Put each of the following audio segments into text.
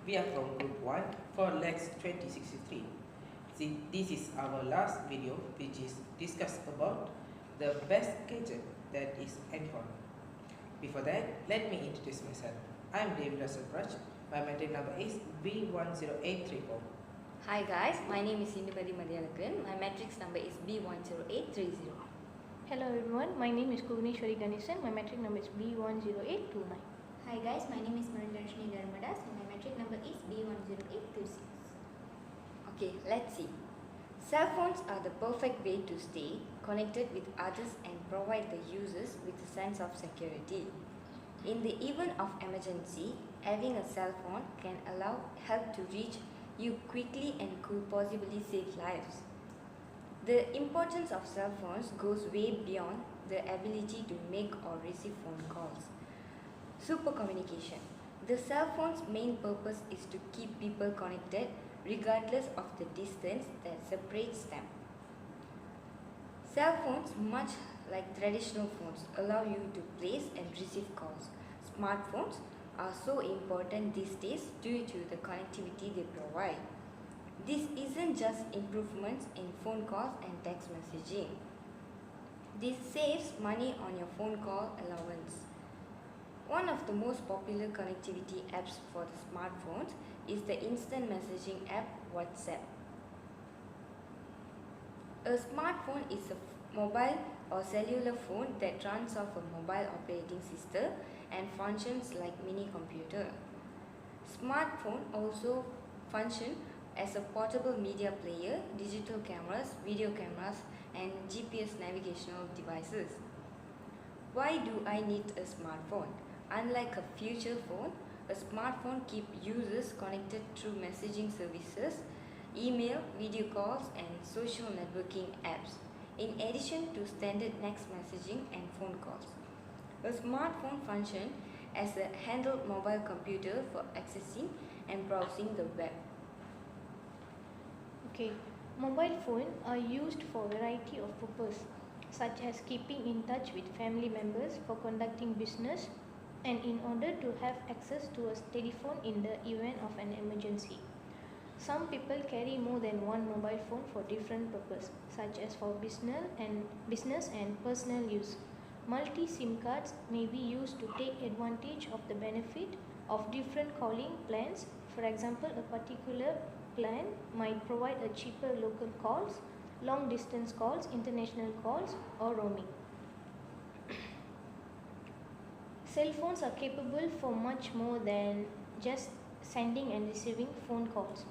We are from Group 1 for Lex 2063. See, this is our last video which is discussed about the best gadget that is handphone. Before that, let me introduce myself. I am David Russell Raj. My metric number is B10834. Hi guys, my name is Indubadi Madhyalakan. My matrix number is B10830. Hello everyone, my name is Kugneshwari Ganesan. My metric number is B10829. Hi guys, my name is Marandarshini Dharmadas and my metric number is B10826. Okay, let's see. Cell phones are the perfect way to stay connected with others and provide the users with a sense of security. In the event of emergency, having a cell phone can help to reach you quickly and could possibly save lives. The importance of cell phones goes way beyond the ability to make or receive phone calls. Super communication. The cell phone's main purpose is to keep people connected regardless of the distance that separates them. Cell phones, much like traditional phones, allow you to place and receive calls. Smartphones are so important these days due to the connectivity they provide. This isn't just improvements in phone calls and text messaging. This saves money on your phone call allowance. One of the most popular connectivity apps for the smartphones is the instant messaging app WhatsApp. A smartphone is a mobile or cellular phone that runs off a mobile operating system and functions like mini computer. Smartphone also function as a portable media player, digital cameras, video cameras and GPS navigational devices. Why do I need a smartphone? Unlike a future phone, a smartphone keeps users connected through messaging services, email, video calls and social networking apps, in addition to standard text messaging and phone calls. A smartphone functions as a handheld mobile computer for accessing and browsing the web. Okay, mobile phones are used for a variety of purposes, such as keeping in touch with family members, for conducting business, and in order to have access to a telephone in the event of an emergency. Some people carry more than one mobile phone for different purposes, such as for business and personal use. Multi-SIM cards may be used to take advantage of the benefit of different calling plans. For example, a particular plan might provide a cheaper local calls, long distance calls, international calls, or roaming. Cell phones are capable for much more than just sending and receiving phone calls.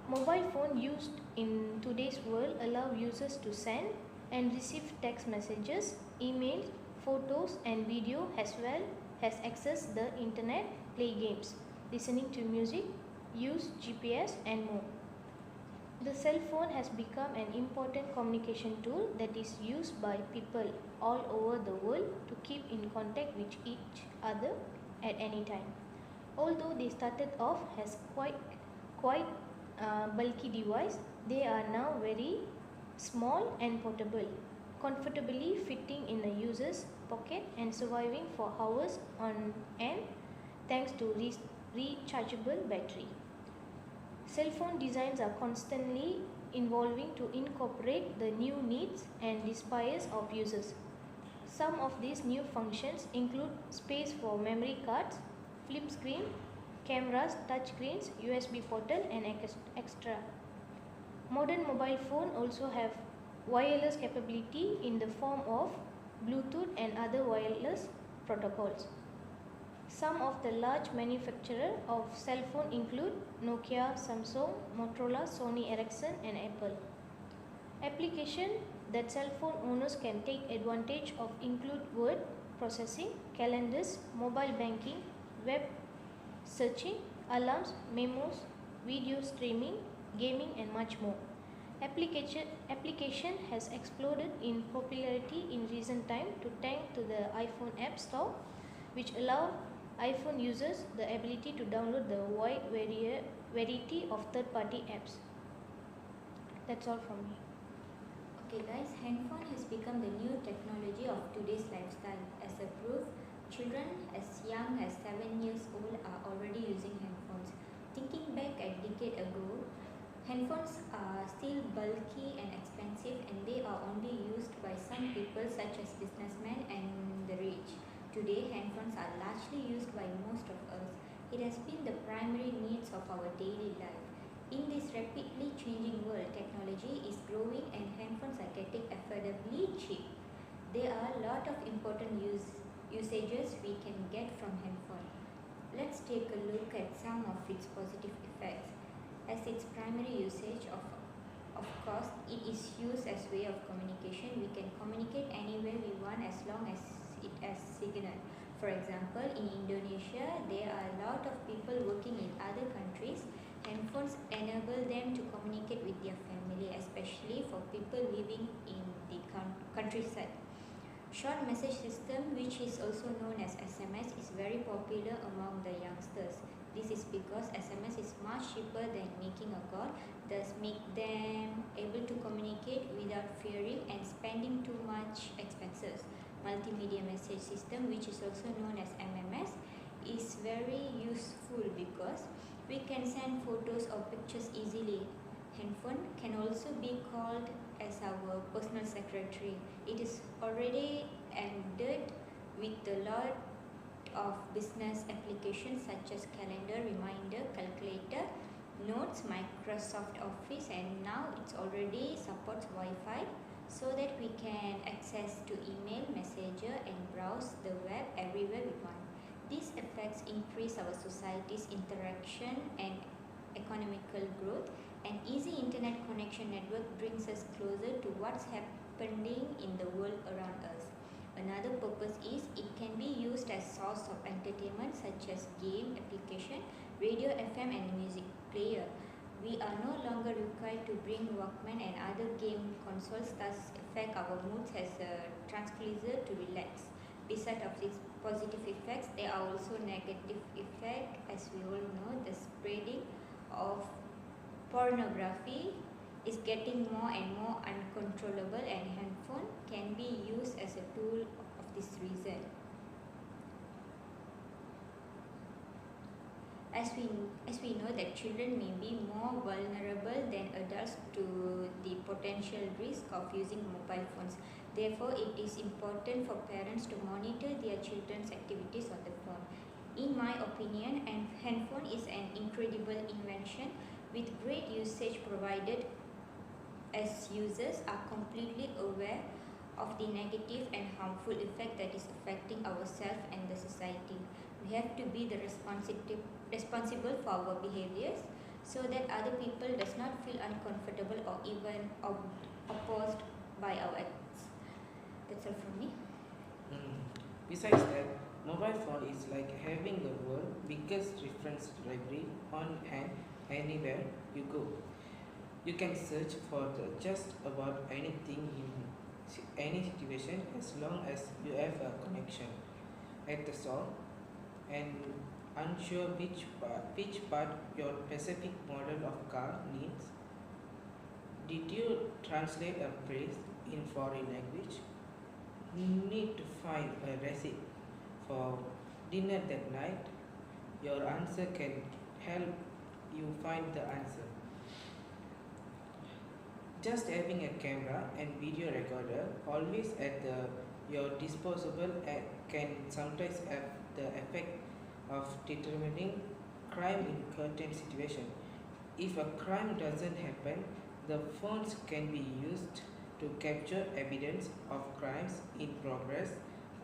Mobile phones used in today's world allow users to send and receive text messages, emails, photos and video, as well as access the internet, play games, listening to music, use GPS and more. The cell phone has become an important communication tool that is used by people all over the world to keep in contact with each other at any time. Although they started off as quite bulky device, they are now very small and portable, comfortably fitting in a user's pocket and surviving for hours on end thanks to rechargeable battery. Cell phone designs are constantly evolving to incorporate the new needs and desires of users. Some of these new functions include space for memory cards, flip screen, cameras, touchscreens, USB portal and extra. Modern mobile phones also have wireless capability in the form of Bluetooth and other wireless protocols. Some of the large manufacturers of cell phone include Nokia, Samsung, Motorola, Sony Ericsson and Apple. Applications that cell phone owners can take advantage of include word processing, calendars, mobile banking, web searching, alarms, memos, video streaming, gaming and much more. Application has exploded in popularity in recent time to thanks to the iPhone App Store, which allow iPhone users the ability to download the wide variety of third-party apps. That's all from me. Okay guys, handphone has become the new technology of today's lifestyle. As a proof, children as young as 7 years old are already using handphones. Thinking back a decade ago, handphones are still bulky and expensive, and they are only used by some people such as businessmen and the rich. Today, handphones are largely used by most of us. It has been the primary needs of our daily life. In this rapidly changing world, technology is growing and handphones are getting affordably cheap. There are a lot of important usages we can get from handphone. Let's take a look at some of its positive effects. As its primary usage, of course, it is used as way of communication. We can communicate anywhere we want as long as it has signal. For example, in Indonesia, there are a lot of people working in other countries. Handphones enable them to communicate with their family, especially for people living in the countryside. Short message system, which is also known as SMS, is very popular among the youngsters. This is because SMS is much cheaper than making a call, thus make them able to communicate without fearing and spending too much expenses. Multimedia message system, which is also known as MMS, is very useful because we can send photos or pictures easily. Handphone can also be called as our personal secretary. It is already embedded with a lot of business applications such as calendar, reminder, calculator, notes, Microsoft Office, and now it already supports Wi-Fi so that we can access to email, messenger, and browse the web everywhere we want. These effects increase our society's interaction and economical growth. An easy internet connection network brings us closer to what's happening in the world around us. Another purpose is it can be used as source of entertainment such as game application, radio FM and music player. We are no longer required to bring Walkman and other game consoles, thus affect our moods as a tranquilizer to relax. Besides of these positive effects, there are also negative effects. As we all know, the spreading of pornography is getting more and more uncontrollable, and handphone can be used as a tool of this reason. As we know that children may be more vulnerable than adults to the potential risk of using mobile phones. Therefore, it is important for parents to monitor their children's activities on the phone. In my opinion, a handphone is an incredible invention with great usage provided as users are completely aware of the negative and harmful effect that is affecting ourselves and the society. We have to be the responsible for our behaviors so that other people does not feel uncomfortable or even opposed by our acts. That's all from me. Besides that, mobile phone is like having the world's biggest reference library on hand anywhere you go. You can search for just about anything in any situation as long as you have a connection. At the store and unsure which part your specific model of car needs, did you translate a phrase in foreign language? Need to find a receipt for dinner that night? Your answer can help you find the answer. Just having a camera and video recorder always at your disposal can sometimes have the effect of determining crime in certain situation. If a crime doesn't happen, the phones can be used to capture evidence of crimes in progress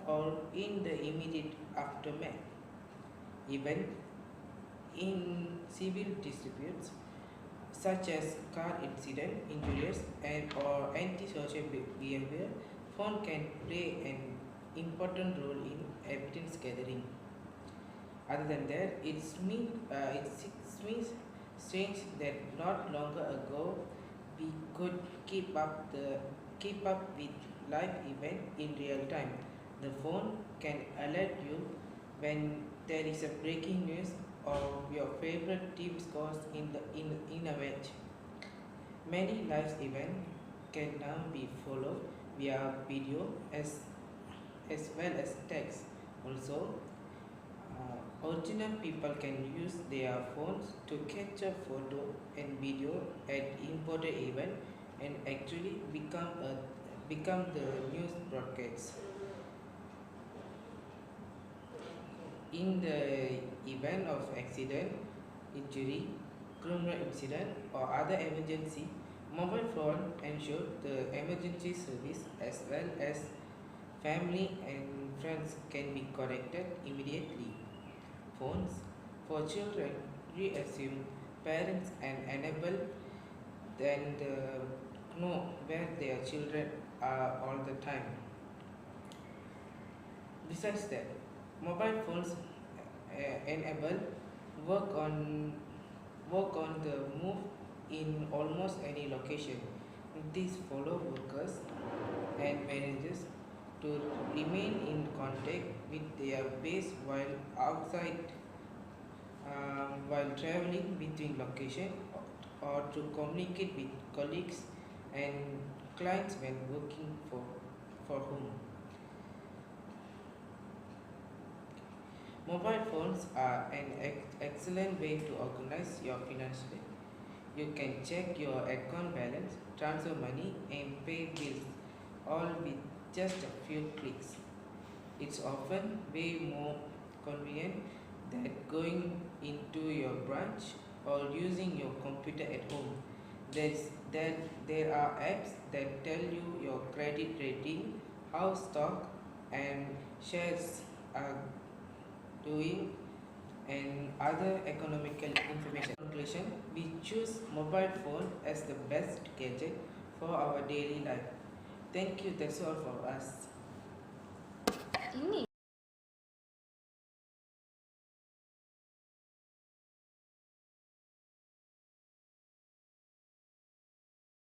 or in the immediate aftermath. Even in civil disputes such as car incident, injuries, and or antisocial behavior, phone can play an important role in evidence gathering. Other than that, it seems strange that not longer ago we could keep up with live event in real time. The phone can alert you when there is a breaking news or your favorite team scores in a match. Many live events can now be followed via video as well as text. Also, Original people can use their phones to capture photo and video at important event and actually become the news broadcasts. In the event of accident, injury, criminal incident, or other emergency, mobile phone ensure the emergency service as well as family and friends can be connected immediately. Phones for children reassume parents and enable them to know where their children are all the time. Besides that, mobile phones enable work on work on the move in almost any location. These follow workers and managers to remain in contact with their base while outside, while traveling between locations, or to communicate with colleagues and clients when working for home. Mobile phones are an excellent way to organize your finances. You can check your account balance, transfer money, and pay bills all with just a few clicks. It's often way more convenient than going into your branch or using your computer at home. There are apps that tell you your credit rating, how stock and shares are doing, and other economical information. In conclusion, we choose mobile phone as the best gadget for our daily life. Thank you. That's all for us. Ini